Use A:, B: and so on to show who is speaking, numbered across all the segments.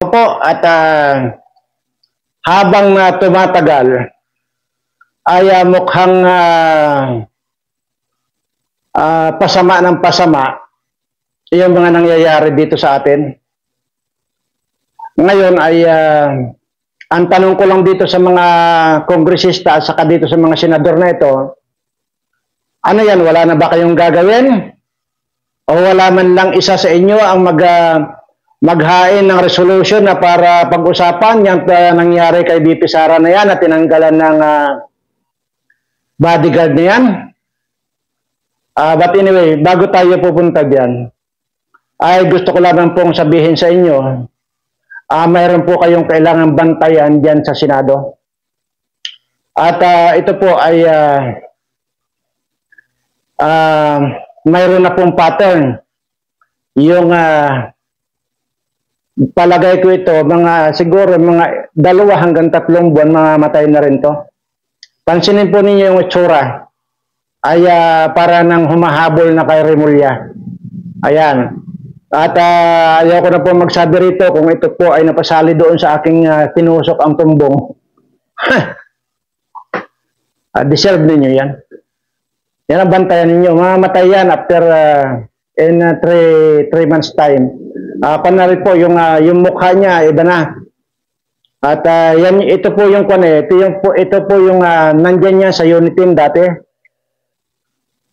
A: Opo, at habang tumatagal ay mukhang pasama ng pasama yung mga nangyayari dito sa atin. Ngayon ay ang tanong ko lang dito sa mga kongresista at saka dito sa mga senador na ito, ano yan, wala na ba kayong gagawin? O wala man lang isa sa inyo ang maghain ng resolution na para pag-usapan yung nangyari kay BP Sara na yan at tinanggalan ng bodyguard na yan? But anyway, bago tayo pupunta diyan, ay gusto ko lamang pong sabihin sa inyo, mayroon po kayong kailangang bantayan diyan sa Senado. At ito po ay mayroon na pong pattern. Yung palagay ko ito, siguro mga 2 hanggang 3 buwan mamamatay na rin to. Pansinin po ninyo yung itsura. Ay para nang humahabol na kay Remulla. Ayan. At ayaw ko na po magsabi rito kung ito po ay napasali doon sa aking tinusok ang tumbong. Deserve ninyo yan. Yan ang bantayan ninyo. Mamamatay yan after in 3 months time. Panari po yung mukha niya, iba na. At yan, ito po yung ito po yung nandyan niya sa unit team dati.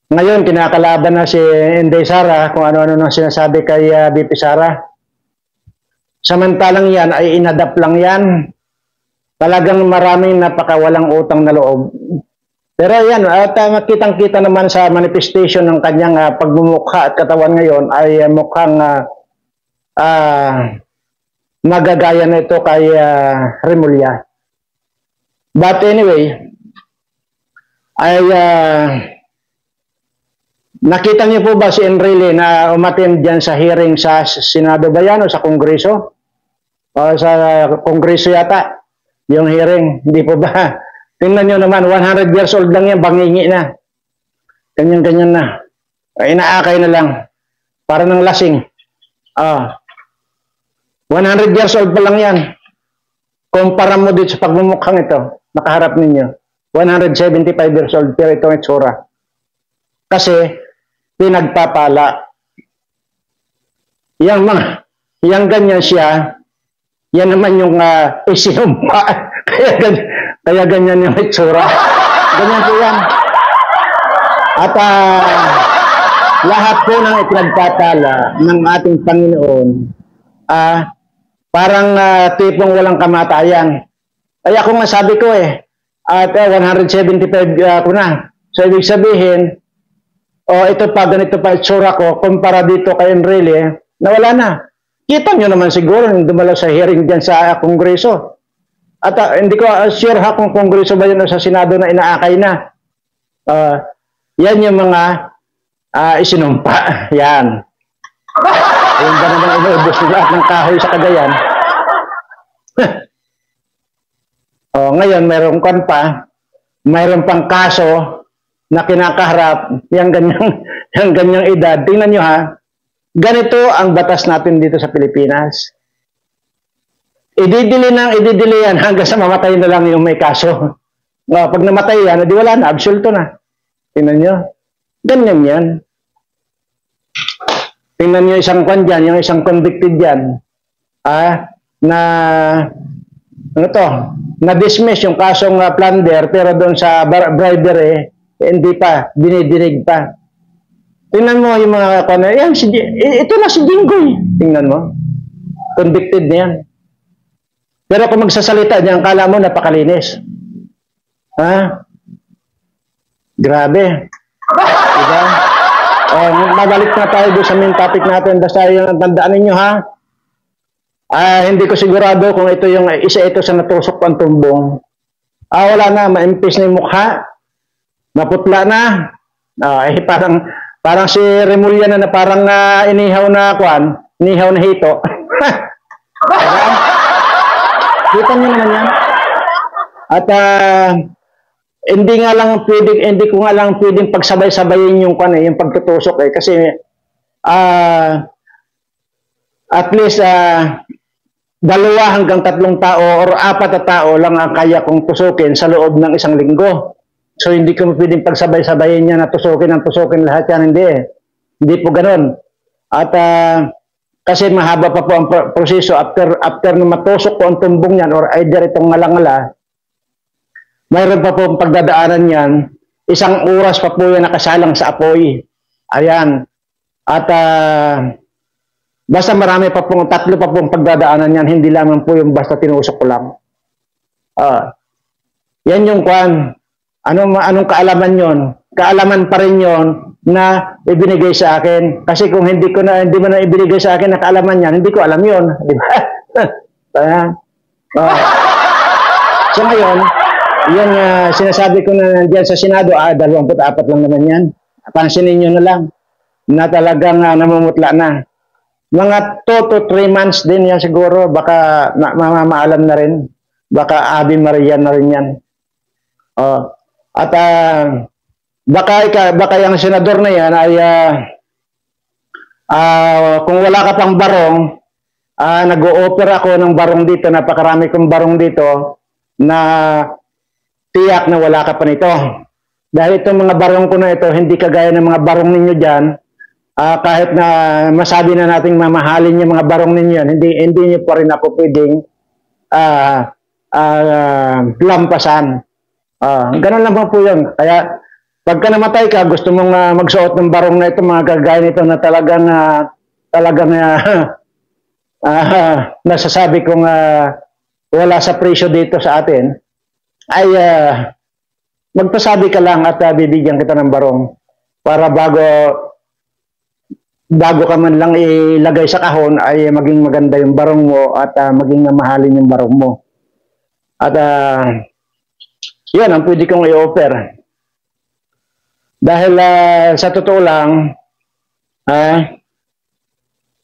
A: Ngayon, kinakalaban na si Inday Sara kung ano-ano nang sinasabi kay BP Sara. Samantalang yan ay inadapt lang yan. Talagang maraming napakawalang utang na loob. Pero yan, at kitang-kita naman sa manifestation ng kanyang pagmumukha at katawan ngayon ay mukhang magagaya na ito kay Remulla. But anyway, ay nakita niyo po ba si Enrile na umattend dyan sa hearing sa Senado ba yan o sa Kongreso? O sa Kongreso yata, yung hearing, hindi po ba? Tingnan nyo naman, 100 years old lang yan, bangingi na. Ganyan-ganyan na. Inaakay na lang. Para ng lasing. 100 years old pa lang yan. Kumpara mo dito sa pagmumukhang ito, nakaharap ninyo. 175 years old, pero itong itsura. Kasi, pinagpapala. Yang ganyan siya, yan naman yung isinumpa. Kaya ganyan yung itsura. Ganyan po yan. At lahat po ng ipinagpapala ng ating Panginoon, parang tipong walang kamatayan. Kaya kung masabi ko at 175 ko na. So ibig sabihin, ito pa, ganito pa itsura ko, kumpara dito kay Enrile, nawala na. Kita nyo naman siguro nung dumalo sa hearing dyan sa Kongreso. At hindi ko sure kung Kongreso ba yun o sa Senado na inaakay na. Yan yung mga isinumpa. Yan. Ayun ba naman inuubos lahat ng kahoy sa Cagayan? Ngayon, mayroon pang kaso na kinakaharap yung ganyang edad. Tingnan nyo ha, ganito ang batas natin dito sa Pilipinas. Ididili yan hanggang sa mamatay na lang yung may kaso. Pag namatay yan, di wala na, absulto na. Tingnan nyo. Ganyan yan. Tingnan nyo isang kwan dyan, yung isang convicted dyan. Na-dismiss yung kasong plunder, pero doon sa bribery, hindi pa, dinidinig pa. Tingnan mo yung mga kwan, ito na si Jinggoy. Tingnan mo. Convicted na yan. Pero kung magsasalita niyan, kala mo napakalinis. Grabe. Diba? Mabalik na tayo doon sa main topic natin. Basta yung tandaan ninyo hindi ko sigurado kung ito yung isa ito sa natusok ang tumbong. Wala na, maimpis na yung mukha. Maputla na. Parang si Remulla na parang inihaw na inihaw na hito. Diba? Kita nyo naman yan. At hindi ko nga lang pwedeng pagsabay-sabayin yung yung pagtutusok kasi at least 2 hanggang 3 tao or 4 na tao lang ang kaya kong tusukin sa loob ng 1 linggo. So hindi ko pwedeng pagsabay-sabayin niya na tusukin lahat yan, hindi eh. Hindi po ganun. At kasi mahaba pa po ang proseso after na matusok po ang tumbong niyan or either itong ngalangala, mayroon pa po ang pagdadaanan yan, 1 oras pa po yan nakasalang sa apoy. Ayan. At basta marami pa pong 3 pa pong pagdadaanan yan, hindi lamang po yung basta tinusok ko lang. Yan yung kwan. Anong kaalaman yon? Kaalaman pa rin yon na ibinigay sa akin. Kasi kung hindi mo na ibinigay sa akin na kaalaman yan, hindi ko alam yon, di ba? So ngayon, yan sinasabi ko na nandiyan sa Senado, 24 lang naman yan. Pansinin nyo na lang na talagang namumutla na. Mga 2 to 3 months din yan siguro, baka mamaalam na rin. Baka Ave Maria na rin yan. At baka yung senador na yan ay kung wala ka pang barong, nag-o-offer ako ng barong dito, napakarami kong barong dito na tiyak na wala ka pa nito. Dahil itong mga barong ko na ito, hindi kagaya ng mga barong ninyo dyan, kahit na masabi na nating mamahalin yung mga barong ninyo yan, hindi nyo pa rin ako pwedeng lampasan. Ganun lang po yun. Kaya pagka namatay ka, gusto mong magsuot ng barong na ito, mga kagaya nito na talagang nasasabi kong wala sa presyo dito sa atin, ay magpasabi ka lang at bibigyan kita ng barong para bago ka man lang ilagay sa kahon ay maging maganda yung barong mo at maging mamahalin yung barong mo. At yan ang pwede kong i-offer. Dahil sa totoo lang,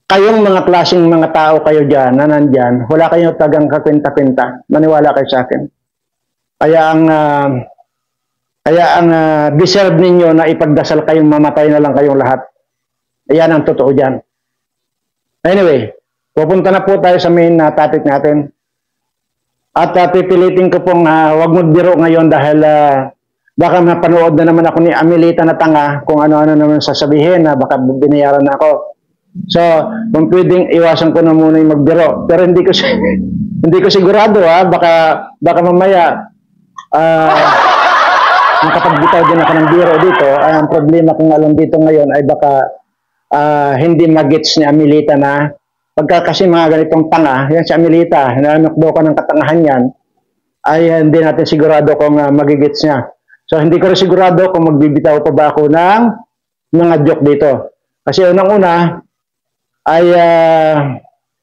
A: kayong mga klaseng mga tao kayo dyan, na nandyan, wala kayong tagang kakwenta-kwenta. Maniwala kayo sa akin. Kaya ang deserve ninyo na ipagdasal kayong mamatay na lang kayong lahat. Ayan ang totoo dyan. Anyway, pupunta na po tayo sa main topic natin. At pipilitin ko pong wag magbiro ngayon dahil baka mapanood na naman ako ni Amelita na tanga kung ano-ano naman sasabihin na baka binayaran na ako. So, kung pwedeng iwasan ko na muna yung magbiro. Pero hindi ko sigurado baka mamaya nakapagbitaw din ako ng biro dito. Ang problema kung alam dito ngayon ay baka hindi magets ni Amelita na pagka kasi mga ganitong tanga, yan si Amelita, nanakbo ka ng katangahan yan, ay hindi natin sigurado kung magigets niya. So hindi ko rin sigurado kung magbibitaw pa ba ako ng mga joke dito. Kasi unang-una, ay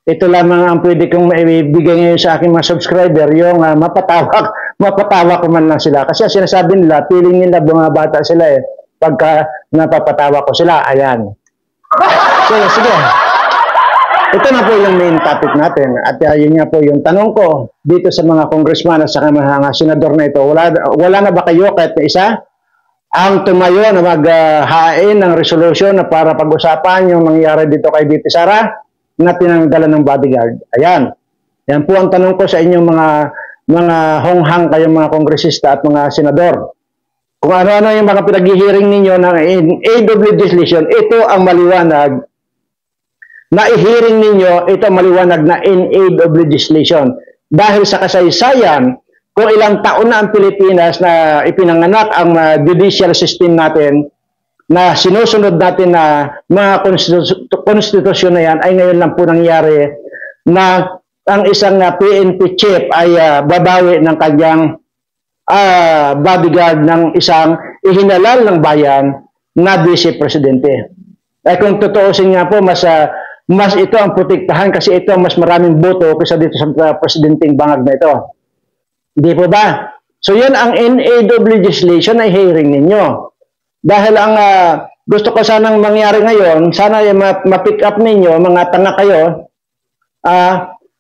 A: ito lamang ang pwede kong maibigay ngayon sa aking mga subscriber, yung mapatawa ko man lang sila. Kasi sinasabi nila, feeling nila mga bata sila pagka napapatawa ko sila, ayan. So, sige. Ito na po yung main topic natin at yun nga po yung tanong ko dito sa mga congressman at sa mga senador na ito. Wala na ba kayo kahit na isa ang tumayo na maghain ng resolution na para pag-usapan yung mangyari dito kay BP Sara na tinanggalan ng bodyguard? Ayan. Yan po ang tanong ko sa inyong mga honghang kayong mga kongresista at mga senador. Kung ano-ano yung mga pinag-hearing ninyo ng AW legislation, ito ang maliwanag na i-hearing ninyo, ito maliwanag na in aid of legislation. Dahil sa kasaysayan, kung ilang taon na ang Pilipinas na ipinanganak ang judicial system natin, na sinusunod natin na mga konstitusyon na yan, ay ngayon lang po nangyari na ang isang PNP chief ay babawi ng kanyang bodyguard ng isang ihinalal ng bayan na vice presidente. Ay kung totoosin nga po, mas ito ang protektahan kasi ito mas maraming boto kaysa dito sa presidenteng bangag na ito. Hindi po ba? So yun ang in aid of legislation ay hearing ninyo. Dahil ang gusto ko sanang mangyari ngayon, sana ma-pick up ninyo, mga tanga kayo,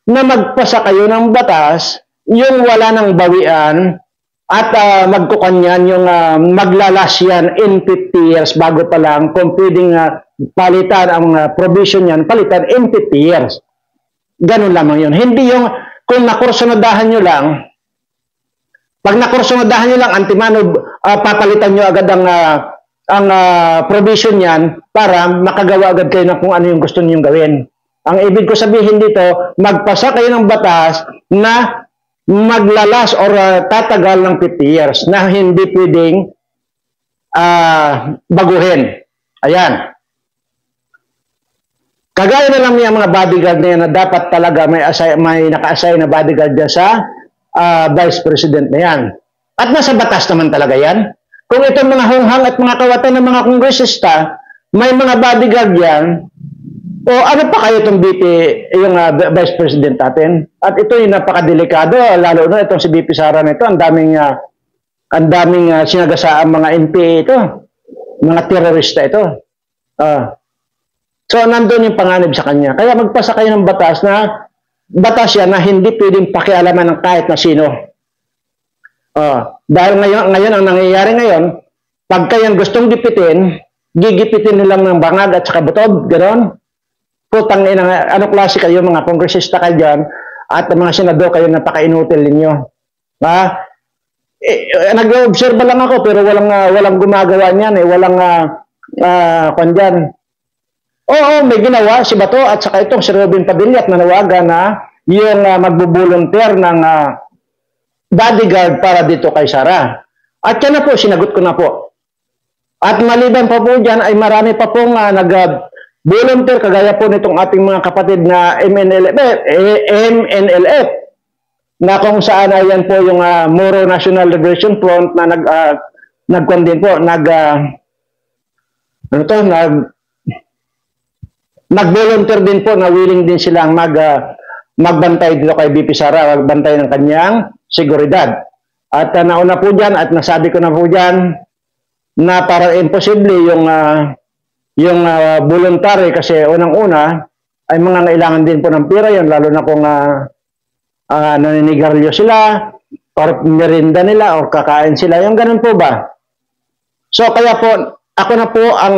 A: na magpasa kayo ng batas, yung wala ng bawian, at magkukanyan yung maglalas yan in 50 years bago pa lang kung pwedeng palitan ang provision yan, palitan in 50 years. Ganun lamang yun. Hindi yung kung nakursunadahan nyo lang, pag nakursunadahan nyo lang, antimano, papalitan nyo agad ang provision yan para makagawa agad kayo ng kung ano yung gusto nyo gawin. Ang ibig ko sabihin dito, magpasa kayo ng batas na maglalas or tatagal ng 50 years na hindi pwedeng baguhin. Ayan. Kagaya na lang niya mga bodyguard na yan na dapat talaga may naka-assign na bodyguard dyan sa Vice President na yan. At nasa batas naman talaga yan. Kung itong mga hunghang at mga kawatan ng mga kongresista, may mga bodyguard yan, o ano pa kayo itong VP, yung Vice President natin? At ito yung napakadelikado, lalo na itong si VP Sara na ito, ang daming sinagasaang mga NPA ito, mga terorista ito. So, nandun yung panganib sa kanya. Kaya magpasa kayo ng batas yan na hindi pwedeng pakialaman ng kahit na sino. Dahil ngayon ang nangyayari ngayon, pag kayang gustong gipitin, gigipitin nilang ng bangag at saka butod, gano'n. Putang ina, ano klase kayo, mga kongresista kayo dyan, at mga senador kayo, napaka-inutil ninyo. Nag-observe lang ako, pero walang gumagawa niyan, walang kwan dyan. Oo, may ginawa si Bato at saka itong si Robin Padilla at nanawagan na yung magbubulunteer ng bodyguard para dito kay Sara. At yan na po, sinagot ko na po. At maliban pa po dyan ay marami pa pong nag-volunteer kagaya po nitong ating mga kapatid na MNLF na kung saan ayan po yung Moro National Liberation Front na nagkwan din po, nag-volunteer din po na willing din silang magbantay dito kay BP Sara, magbantay ng kanyang seguridad. At nauna po dyan at nasabi ko na po dyan na parang imposible yung voluntary kasi unang-una ay mga kailangan din po ng pera yan, lalo na kung naninigarilyo sila or merinda nila or kakain sila, yung ganun po ba? So kaya po, ako na po ang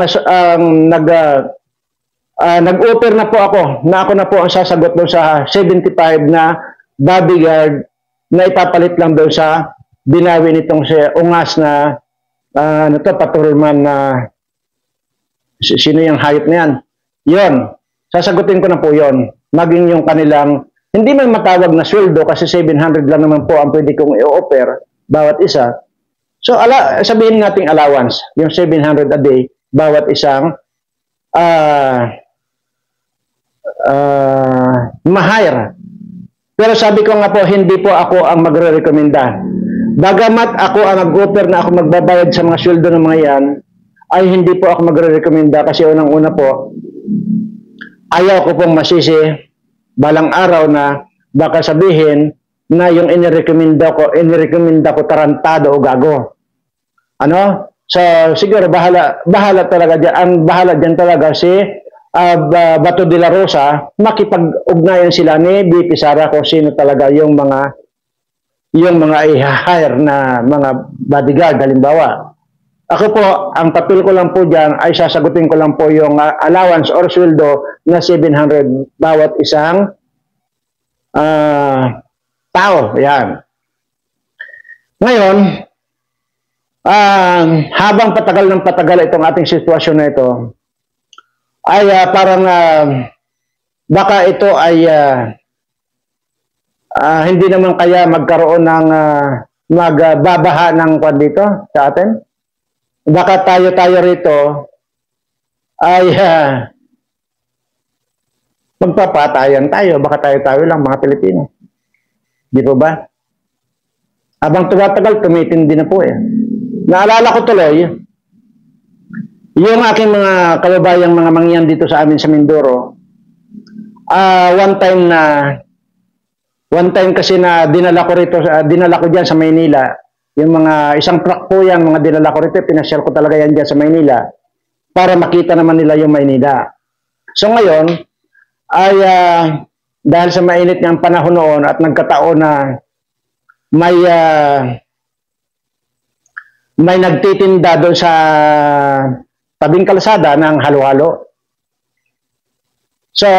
A: nag-offer na po ako na ako na po ang sasagot doon sa 75 na bodyguard na ipapalit lang doon sa binawi nitong si Ungas na patrolman na sino yung hayop na yan. Yun, sasagutin ko na po yun. Maging yung kanilang, hindi man matawag na sweldo kasi 700 lang naman po ang pwede kong i-offer bawat isa. So sabihin nating allowance, yung 700 a day bawat isang ma-hire. Pero sabi ko nga po, hindi po ako ang magre-recommenda. Bagamat ako ang nag-offer na ako magbabayad sa mga sweldo ng mga yan, ay hindi po ako magre-recommenda kasi unang-una po, ayaw ko pong masisi balang araw na baka sabihin na yung inirekomenda ko tarantado o gago. Ano? So, siguro bahala talaga dyan. Ang bahala dyan talaga si Bato de la Rosa, makipag-ugnayan sila ni BP Sara kung sino talaga yung mga i-hire na mga bodyguard, halimbawa. Ako po, ang papel ko lang po dyan ay sasagutin ko lang po yung allowance or sweldo na 700 bawat isang tao. Yan. Ngayon, habang patagal ng patagal itong ating sitwasyon na ito, ay parang baka ito ay hindi naman kaya magkaroon ng magbabaha ng kwan dito sa atin. Baka tayo rito ay magpapatayan tayo. Baka tayo lang mga Pilipino. Di po ba? Habang tumatagal, tumitindi na po eh. Naalala ko tuloy, yung aking mga kababayang mga mangyan dito sa amin sa Mindoro, one time kasi na dinala ko diyan sa Maynila, yung mga isang truck po yan, mga dinala ko rito, pinasyal ko talaga yan dyan sa Maynila para makita naman nila yung Maynila. So ngayon, ay dahil sa mainit niyang panahon noon at nagkataon na may nagtitinda doon sa tabing kalsada ng halo-halo. So,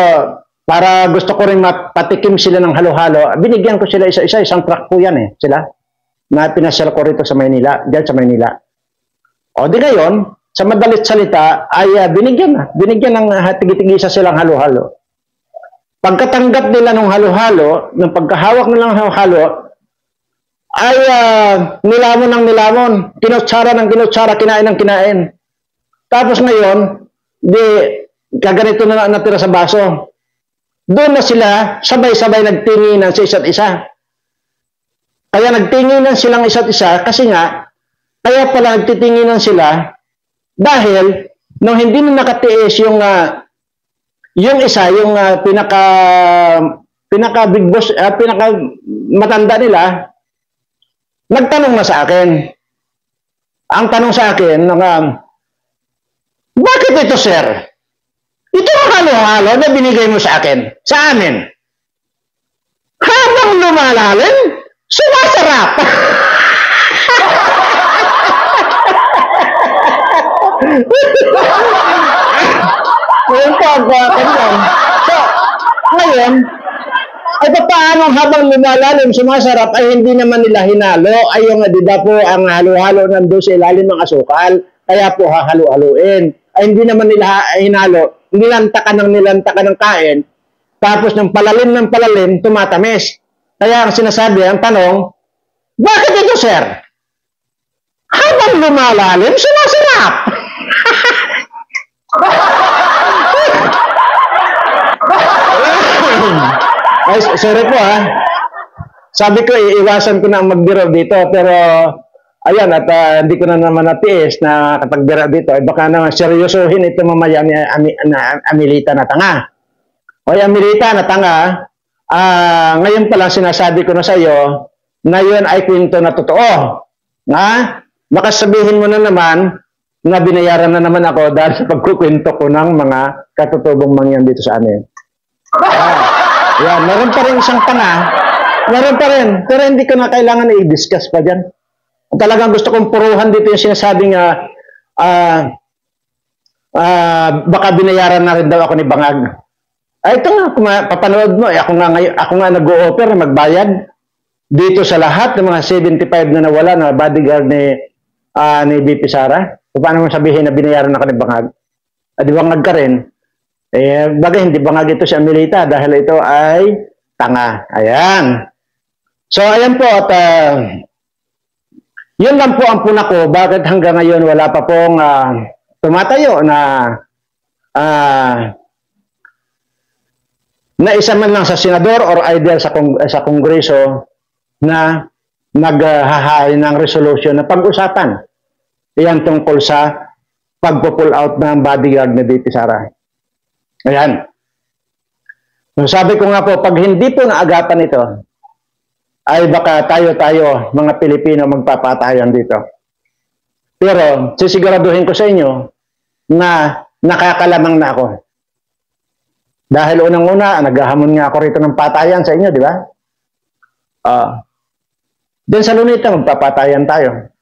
A: para gusto ko rin mapatikim sila ng halo-halo. Binigyan ko sila isa-isa, isang truck po yan sila, na pinasyal ko rito sa Maynila, diyan sa Maynila. O di ngayon, sa madalit salita, ay binigyan ng tigit-tigisa silang halo-halo. Pagkatanggap nila ng halo-halo, ng pagkahawak nila ng halo-halo, ay nilamon ng nilamon, kinutsara ng kinutsara, kinain ng kinain. Tapos ngayon, kaganito na natira sa baso. Doon na sila, sabay-sabay nagtinginan sa isa't isa. Kaya nagtinginan silang isa't isa kasi nga, kaya pala nagtitinginan sila dahil nung hindi na nakatiis yung isa, yung pinaka big boss, pinaka matanda nila, nagtanong na sa akin. Ang tanong sa akin, bakit ito, sir? Ito ang halo-halo na binigay mo sa akin, sa amin. Habang lumalalim, sumasarap. So, ngayon, ay paano habang lumalalim, sumasarap, ay hindi naman nila hinalo. Ay yung diba po, ang halo-halo nandun sa ilalim ng asukal, kaya po hahalo-haloin. Ay hindi naman nila hinalo, nilantakan ng kain, tapos ng palalim, tumatamis. Kaya ang sinasabi, ang tanong, bakit ito, sir? Habang lumalalim, sumasarap. Ay, sorry po Sabi ko, iiwasan ko na ang magbiro dito, pero ayan, at hindi ko na naman natiis na kapagbira dito. Ay baka naman seryosohin ito mamaya ni Amelita na tanga. O Amelita na tanga, ngayon pa lang sinasabi ko na sa iyo na yun ay kwento na totoo. Baka sabihin mo na naman na binayaran na naman ako dahil sa pagkukwento ko ng mga katutubong mangyan dito sa amin. Yan, meron pa rin isang tanga. Meron pa rin. Pero hindi ko na kailangan na i-discuss pa dyan. Talagang gusto kong puruhan dito yung sinasabing baka binayaran na rin daw ako ni Bangag. Ay, ito nga, papanood mo. Ako nga nag-o-offer na magbayad dito sa lahat ng mga 75 na nawala na bodyguard ni BP Sara. Paano mo sabihin na binayaran ako ni Bangag? Di Bangag ka rin. Bagay, hindi Bangag ito si Amelita dahil ito ay tanga. Ayan. So, ayan po. At yun lang po ang puna ko. Bakit hanggang ngayon wala pa pong tumatayo na isa man lang sa senador or either sa kongreso na naghahain ng resolution na pag-usapan. Iyan tungkol sa pagpo-pull out ng bodyguard na BP Sara. Ayan. So, sabi ko nga po, pag hindi po naagapan ito, ay baka tayo, mga Pilipino, magpapatayan dito. Pero, sisiguraduhin ko sa inyo na nakakalamang na ako. Dahil unang-una, naghahamon nga ako rito ng patayan sa inyo, di ba? Doon sa Luneta, magpapatayan tayo.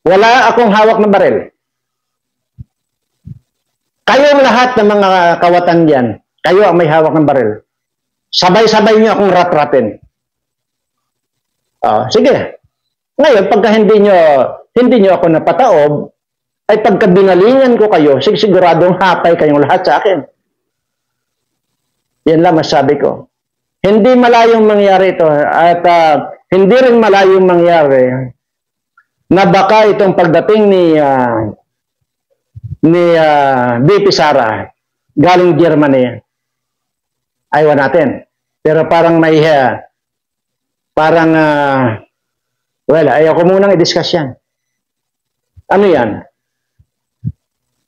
A: Wala akong hawak na baril. Kayong lahat ng mga kawatan diyan, kayo ang may hawak ng baril. Sabay-sabay niyo akong rat-ratin. Sige. Ngayon, pagka hindi niyo ako napataob, ay pagka binalingan ko kayo, siguradong hapay kayong lahat sa akin. Yan lang masabi ko. Hindi malayong mangyari ito at hindi rin malayong mangyari na baka itong pagdating ni BP Sara galing Germany ayaw natin. Pero parang may ayaw ko munang i-discuss yan. Ano yan?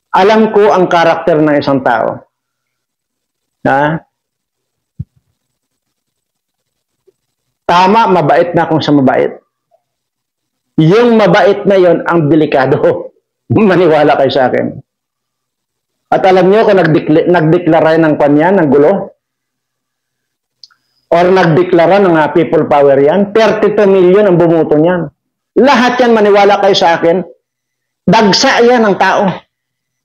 A: Alam ko ang karakter ng isang tao. Tama, mabait na kung sa mabait. Yung mabait na yon ang delikado. Maniwala kayo sa akin. At alam niyo kung nagdeklara ng kanyan, ng gulo? Or nagdeklara ng people power yan? 32 million ang bumuto niyan. Lahat yan, maniwala kayo sa akin, dagsa yan ng tao.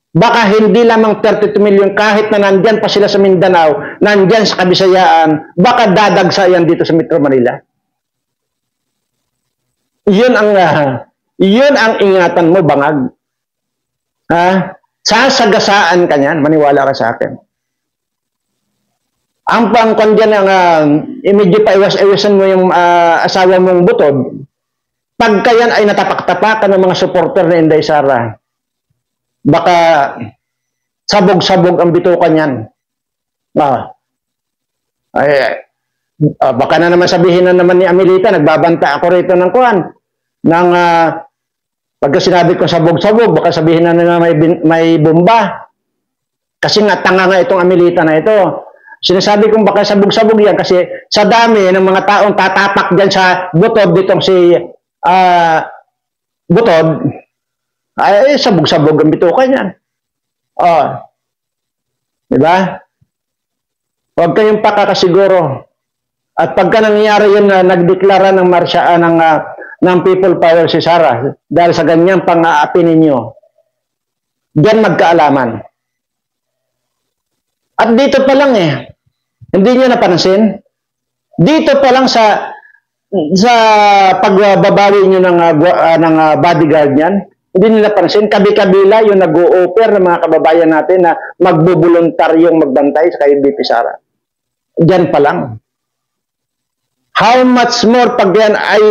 A: Baka hindi lamang 32 million, kahit na nandyan pa sila sa Mindanao, nandyan sa Kabisayaan, baka dadagsa yan dito sa Metro Manila. Yun ang ingatan mo, bangag. Ha? Sasagasaan ka niyan, maniwala ka sa akin. Ang pangkon dyan, medyo pa iwas-iwasan mo yung asawa mong butod, pagka yan ay natapak-tapakan ng mga supporter na Inday Sara, baka sabog-sabog ang bitukan yan. Baka na naman sabihin na naman ni Amelita, nagbabanta ako rito ng kuhan. Pagka sinabi ko sabog-sabog, baka sabihin na naman may bomba. Kasi nga, tanga nga itong Amelita na ito. Sinasabi kong baka sabog-sabog yan kasi sa dami ng mga taong tatapak dyan sa butod, ditong si butod, ay sabog-sabog ang bitukan yan. Diba? Huwag kayong pakakasiguro. At pagka nangyayari yun na nagdeklara ng marsya ng people power si Sara dahil sa ganyang pang-aapi ninyo, diyan magkaalaman. At dito pa lang hindi nyo napansin, dito pa lang sa pagbabawi nyo ng bodyguard niyan, hindi nyo napansin, kabi-kabila yung nag-o-offer ng mga kababayan natin na magbubuluntaryong magbantay sa kay BP Sara. Diyan pa lang. How much more pag yan ay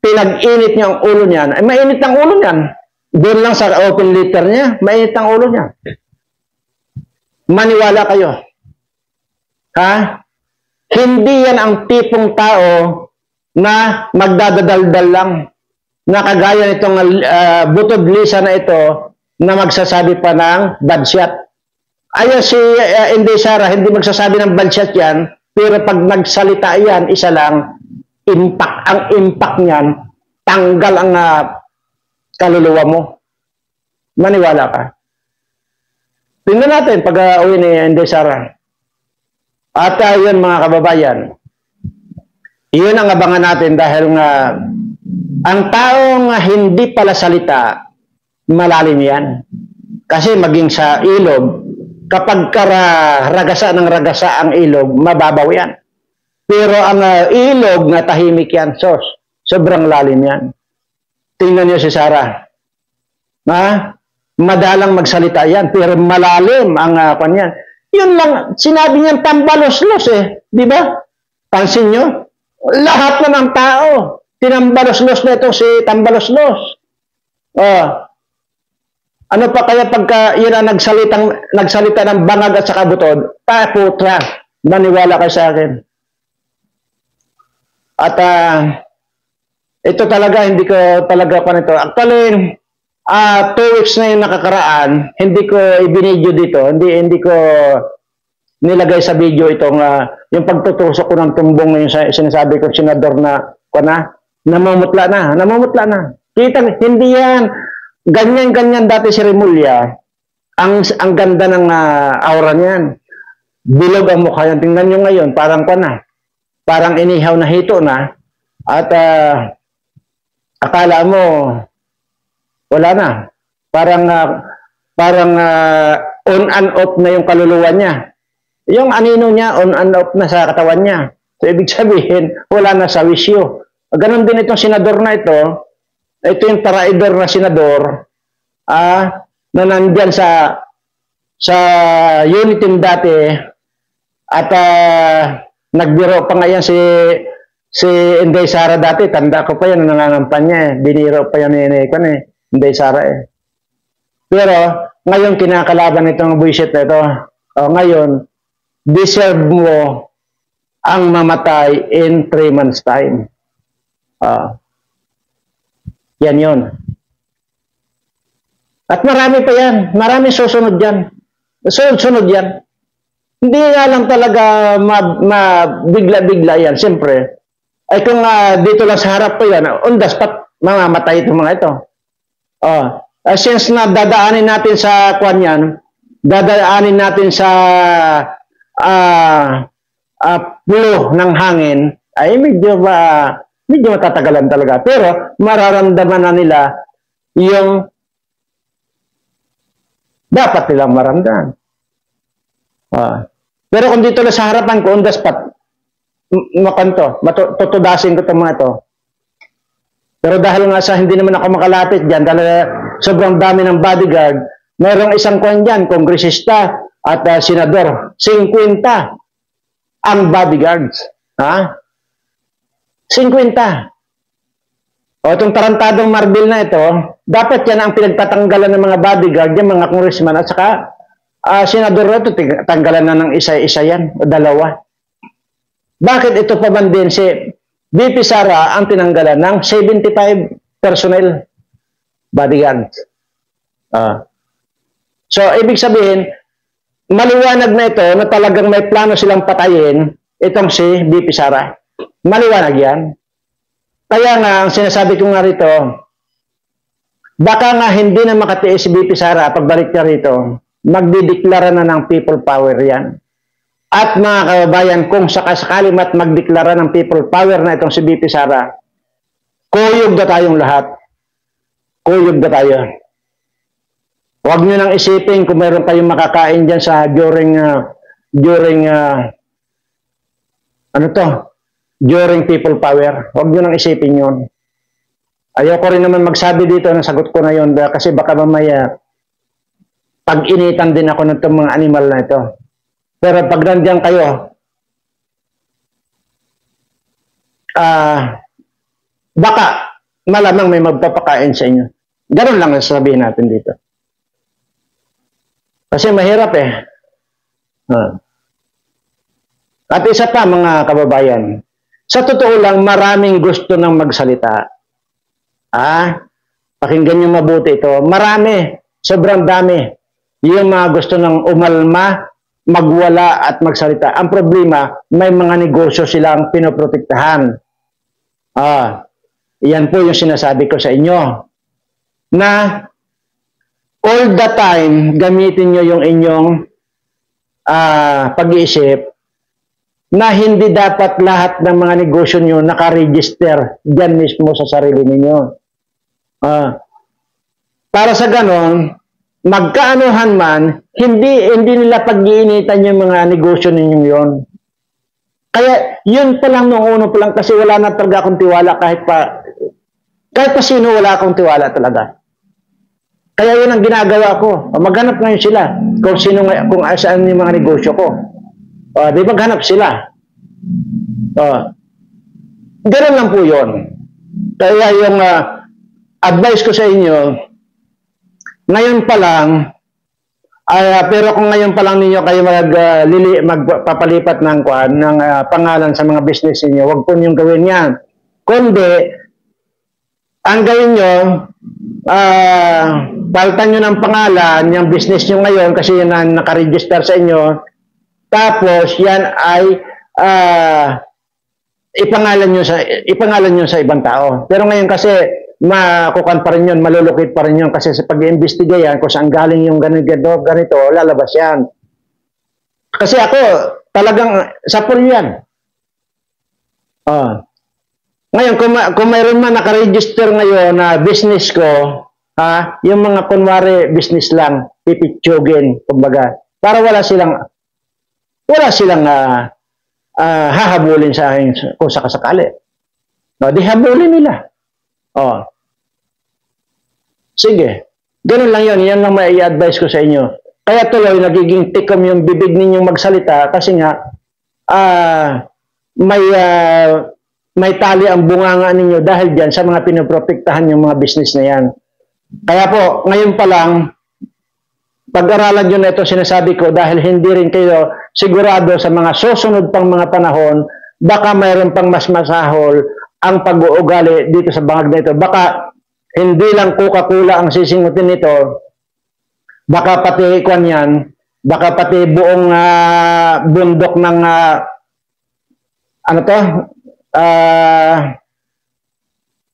A: pinag-init niya ang ulo niyan, ay mainit ang ulo niyan. Doon lang sa open letter niya, mainit ang ulo niya. Maniwala kayo. Ha? Hindi yan ang tipong tao na magdadadaldal lang. Na kagaya nitong butod Lisa na ito na magsasabi pa ng bad shot. Ayon si Inday Sara, hindi magsasabi ng bad shot yan, pero pag nagsalita yan, isa lang, ang impact niyan, tanggal ang kaluluwa mo. Maniwala ka. Tingnan natin pag uwi ni Inday Sara. At yun mga kababayan, yun ang abangan natin dahil nga ang taong hindi pala salita, malalim yan. Kasi maging sa ilog, kapag ragasa ng ragasa ang ilog, mababaw yan. Pero ang ilog na tahimik yan, sobrang lalim yan. Tingnan niyo si Sara. Madalang magsalita yan, pero malalim ang kanyan. Yun lang, sinabi niyan tambalos-los di ba? Pansin nyo? Lahat na ng tao, tinambalos-los na itong si tambalos-los. Ano pa kaya pagka yun ang nagsalita ng bangag at saka butod? Putra, maniwala kayo sa akin. At ito talaga, hindi ko talaga pa nito. Actually, 2 weeks na yung nakakaraan, hindi ko ibinidyo dito, hindi ko nilagay sa video itong yung pagtutusok ko ng tumbong na yung sinasabi ko senador na namumutla na. Kita, hindi yan. Ganyan-ganyan dati si Remulla, ang ganda ng aura niyan. Bilog ang mukha yan. Tingnan nyo ngayon, parang parang inihaw na hito na. At akala mo, wala na. Parang on and off na yung kaluluwa niya. Yung anino niya, on and off na sa katawan niya. So, ibig sabihin, wala na sa wisyo. Ganon din itong senador na ito. Ito yung traitor na senador na nandyan sa unit team dati at nagbiro pa ngayon si Inday Sara dati. Tanda ko pa yan, nangangampanya biniro pa yan ni Inday Sara Pero ngayon kinakalaban itong bullshit na ito. Ngayon, deserve mo ang mamatay in 3 months time. Yan yun. At marami pa yan. Marami susunod yan. Sunod yan. Hindi nga lang talaga mabigla-bigla yan. Siyempre, ay kung dito lang sa harap ko yan, on the spot, mamamatay itong mga ito. Since na dadaanin natin sa kwan yan, dadaanin natin sa flow ng hangin, ay medyo matatagalan talaga. Pero mararamdaman na nila yung Dapat nilang maramdaman. Pero kung dito na sa harapan ko, on the spot, tutudasin ko itong mga ito. Pero dahil nga sa hindi naman ako makalapit dyan, dahil sobrang dami ng bodyguard, mayroong isang kwan dyan, kongresista at senador, 50 ang bodyguards. 50. O itong tarantadong marbil na ito, dapat yan ang pinagtatanggalan ng mga bodyguard, yung mga congressman, at saka senador na ito, tanggalan na ng isa-isa yan, o dalawa. Bakit ito pa man din si VP Sara ang tinanggalan ng 75 personnel bodyguards? So, ibig sabihin, maliwanag na ito na talagang may plano silang patayin itong si VP Sara. Maliwanag yan. Kaya nga, ang sinasabi ko nga rito, baka nga hindi na makatiis si VP Sara pagbalik niya rito, magdideklara na ng people power yan. At mga kababayan, kung sakasakali mat magdeklara ng people power na itong si VP Sara, kuyog na tayong lahat. Kuyog na tayo. Huwag nyo nang isipin kung mayroon kayong makakain dyan sa during people power. Huwag nyo nang isipin yun. Ayoko rin naman magsabi dito, nasagot ko na yun kasi baka mamaya pag-initan din ako ng mga animal na ito. Pero pag nandiyan kayo, baka malamang may magpapakain sa inyo. Ganun lang ang sabihin natin dito. Kasi mahirap eh. At isa pa mga kababayan, sa totoo lang maraming gusto ng magsalita. Pakinggan nyo mabuti ito. Marami, sobrang dami. Yung mga gusto ng umalma, magwala at magsalita. Ang problema, may mga negosyo silang pinoprotektahan. Yan po yung sinasabi ko sa inyo. Na all the time, gamitin nyo yung inyong pag-iisip na hindi dapat lahat ng mga negosyo nyo nakaregister dyan mismo sa sarili ninyo. Para sa ganon, magkaanuhan man, hindi nila pag-iinitan yung mga negosyo ninyong yon. Kaya yun pa lang nung uno pa lang kasi wala na talaga akong tiwala kahit pa sino wala akong tiwala talaga. Kaya yun ang ginagawa ko. Maghanap ngayon sila kung saan yung mga negosyo ko. Di maghanap sila. Ganun lang po yun. Kaya yung advice ko sa inyo, ngayon pa lang, pero kung ngayon pa lang ninyo kayo magpapalipat ng pangalan sa mga business niyo, huwag po niyong gawin yan. Kundi, ang gawin nyo, palitan nyo ng pangalan, yung business nyo ngayon, kasi yan ang nakaregister sa inyo, tapos yan ay ipangalan nyo sa ibang tao. Pero ngayon kasi, makukan pa rin yun, malulukit pa rin yun kasi sa pag-iimbestiga yan, kung saan galing yung ganito, lalabas yan. Kasi ako, talagang sapul yan. Ngayon, kung mayroon man nakaregister ngayon na business ko, yung mga kunwari business lang, pipitsugin, kumbaga, para wala silang hahabulin sa akin kung sakasakali. Di habulin nila. Sige. Ganun lang yun. Yan lang may i-advise ko sa inyo. Kaya tuloy, nagiging tikom yung bibig ninyong magsalita kasi nga, may tali ang bunganga ninyo dahil dyan sa mga pinoprotektahan yung mga business na yan. Kaya po, ngayon pa lang, pag-aralan nyo na ito, sinasabi ko, dahil hindi rin kayo sigurado sa mga susunod pang mga panahon, baka mayroon pang mas masahol ang pag-uugali dito sa bangag na ito. Baka hindi lang Coca-Cola ang sisingutin nito, baka pati ikwan yan, baka pati buong bundok ng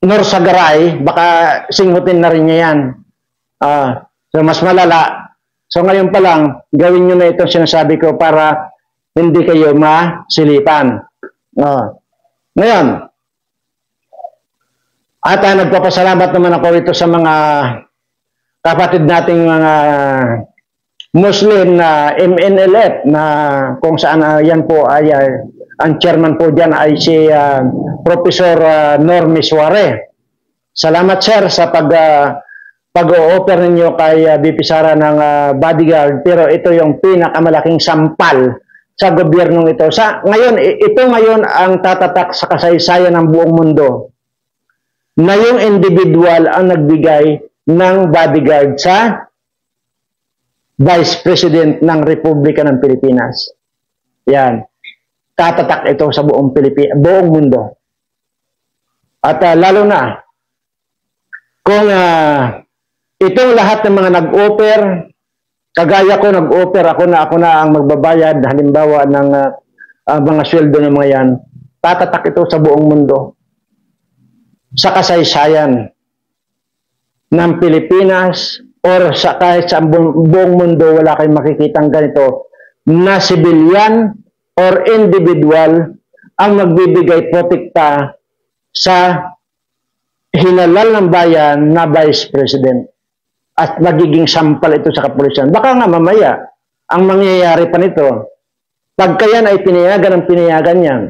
A: Norsagaray, baka singutin na rin niya yan. So mas malala. So ngayon pa lang, gawin nyo na ito sinasabi ko para hindi kayo masilipan. Ngayon, at nagpapasalamat naman ako rito sa mga kapatid nating mga Muslim na MNLF na kung saan yan po ay ang chairman po diyan ay si Professor Normy Suare. Salamat sir sa pag-o-offer ninyo kay BP Sara ng bodyguard, pero ito yung pinakamalaking sampal sa gobyernong ito. Ito ngayon ang tatatak sa kasaysayan ng buong mundo na yung individual ang nagbigay ng bodyguard sa Vice President ng Republika ng Pilipinas. Yan. Tatatak ito sa buong mundo. At lalo na, kung itong lahat ng mga nag-offer, kagaya ko nag-offer, ako na ang magbabayad, halimbawa ng mga sweldo ng mga yan, tatatak ito sa buong mundo. Sa kasaysayan ng Pilipinas, or kahit sa buong mundo, wala kayong makikitang ganito na civilian or individual ang magbibigay protekta sa hinalal ng bayan na Vice President at magiging sampal ito sa kapulisan. Baka nga mamaya, ang mangyayari pa nito, pagka yan ay pinayagan ng pinayagan yan,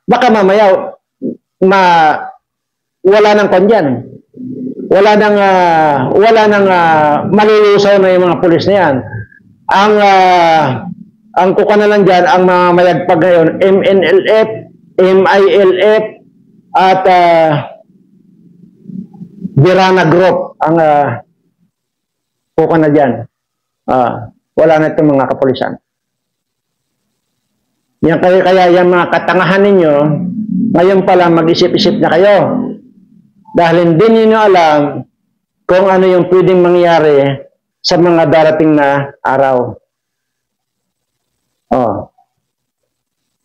A: baka mamaya wala nang kanya. Wala nang malulusaw na yung mga pulis na yan. Ang kuka na lang dyan, ang mga mayagpag ngayon, MNLF, MILF, at Birana Group, ang kuka na dyan. Wala na itong mga kapulisan. Yan kaya yung mga katangahan ninyo, ngayon pala mag-isip-isip na kayo. Dahil hindi niyo alam kung ano yung pwedeng mangyari sa mga darating na araw.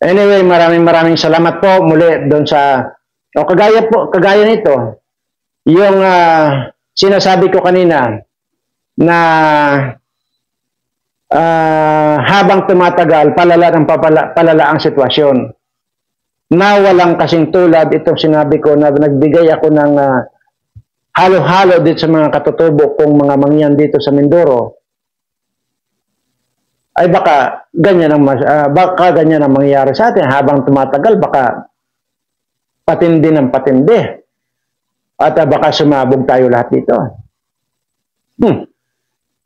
A: Anyway, maraming salamat po muli doon sa kagaya nito. Yung sinasabi ko kanina na habang tumatagal, palala ang sitwasyon. Na walang kasing tulad itong sinabi ko na nagbigay ako ng halo-halo dito sa mga katutubo kong mga mangyan dito sa Mindoro, ay baka ganyan ang mangyayari sa atin habang tumatagal, baka patindi ng patindi at baka sumabog tayo lahat dito.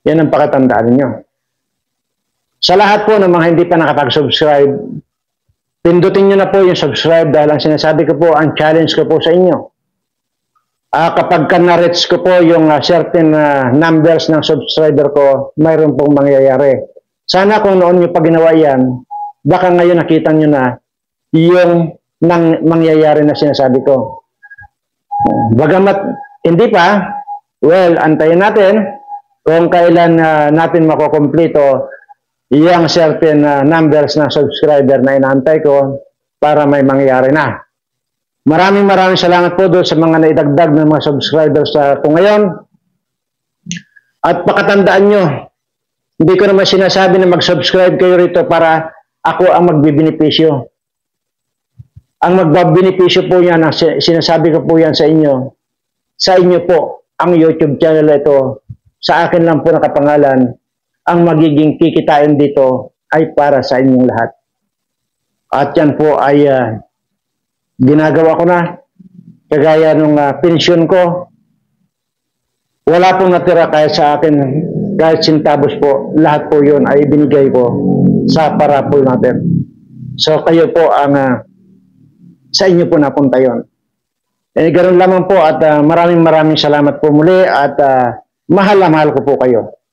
A: Yan ang pakatandaan ninyo. Sa lahat po ng mga hindi pa nakapag-subscribe, pindutin nyo na po yung subscribe dahil ang sinasabi ko po, ang challenge ko po sa inyo. Kapag na-reach ko po yung certain numbers ng subscriber ko, mayroon pong mangyayari. Sana kung noon nyo pa ginawa yan, baka ngayon nakita nyo na yung mangyayari na sinasabi ko. Bagamat hindi pa, well, antayin natin kung kailan natin makukumplito yung certain numbers na subscriber na inaantay ko para may mangyari na. Maraming salamat po doon sa mga naidagdag ng mga subscribers ko ngayon. At pakatandaan nyo, hindi ko naman sinasabi na mag-subscribe kayo rito para ako ang magbibinipisyo. Ang magbabinipisyo po yan, sinasabi ko po yan sa inyo. Sa inyo po, ang YouTube channel ito, sa akin lang po nakapangalan, ang magiging kikitain dito ay para sa inyong lahat. At yan po ay ginagawa ko na. Kagaya nung pensyon ko, wala pong natira kahit sa akin, kahit sintabos po, lahat po yun ay binigay ko sa parapol natin. So kayo po ang sa inyo po napunta yun. Ganoon lamang po at maraming salamat po muli at mahal na mahal ko po kayo.